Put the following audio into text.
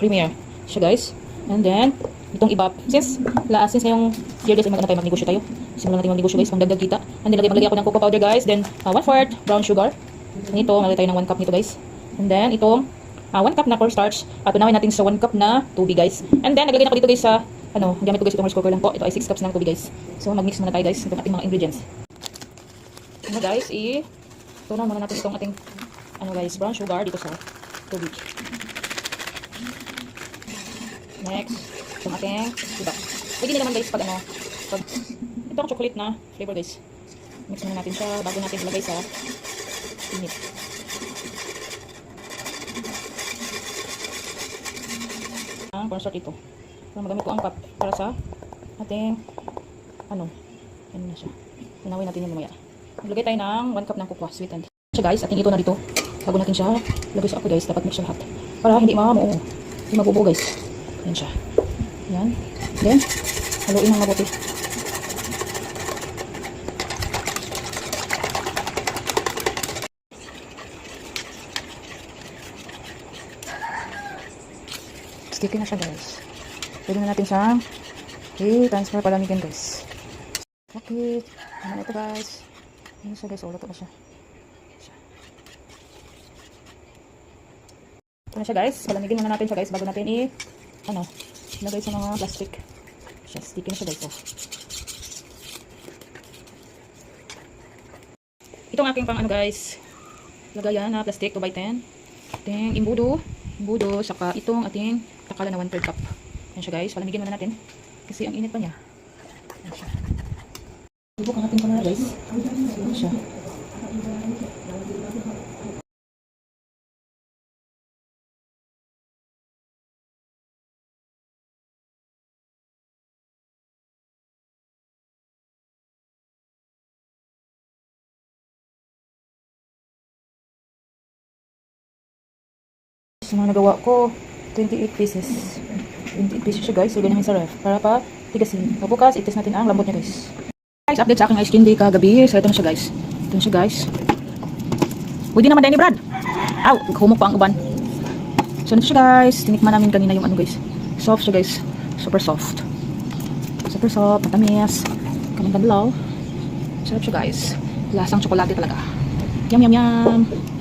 creamier siya guys. And then, itong iba. Since ngayong year guys, tayo magnegosyo tayo. Simulan natin magnegosyo guys, pangdagdag kita. And then, maglagay ako ng cocoa powder guys. Then, 1/4 brown sugar. And ito, maglagay tayo ng 1 cup nito guys. And then, itong 1 cup na cornstarch. Patunawin natin sa 1 cup na tubig guys. And then, naglagay na ako dito guys sa, gamit ko guys itong rice cooker lang po. Ito ay 6 cups ng tubig guys. So, mag-mix muna tayo guys itong ating mga ingredients. Guys, tunaw muna natin itong ating, guys, brown sugar dito sa tubig. Next, itong ating iba. Pwede nyo naman guys pag ito ang chocolate na flavor guys. Mix muna natin siya bago natin ilagay sa init. Ang cornstarch ito. So, magamit ko ang cup para sa ating, ano na siya. Tunawin natin yung mamaya. Maglagay tayo ng 1 cup ng cocoa, sweetened. Siya guys, ating ito na dito. Bago natin siya lagay sa apoy guys, dapat mix siya lahat. Para hindi mabubuo guys. Yan siya. Yan. Then, haluin ng mabuti. Sticky na siya guys. Pwede na natin siyang i-transfer palamigin guys. Okay. Ano ito guys. Ano siya guys. Luto na siya. Ito na siya guys. Palamigin muna natin siya guys bago natin ilagay sa mga plastic. Sticky na siya guys. Itong aking pang guys. Lagayan na plastic 2x10. Ating imbudo, saka itong ating takala na 1/3 cup. Yan siya guys. Palamigin muna natin. Kasi ang init pa niya. Yan siya. Subok ang ating kamera guys. Yan siya. Sa mga nagawa ko, 28 pieces. 28 pieces siya guys. Ilagay namin sa ref. Para pa tigasin. Bukas, i-test natin ang lambot niya guys. Guys, update sa aking ice candy kagabi. So, ito na siya guys. Ito na siya guys. Pwede naman din ni Brad. Aw, humok pa ang uban. So, ito siya guys. Tinikman namin kanina yung guys. Soft siya guys. Super soft. Super soft. Matamis. Kaming kadlaw. Sarap siya guys. Lasang tsokolate talaga. Yum, yum, yum.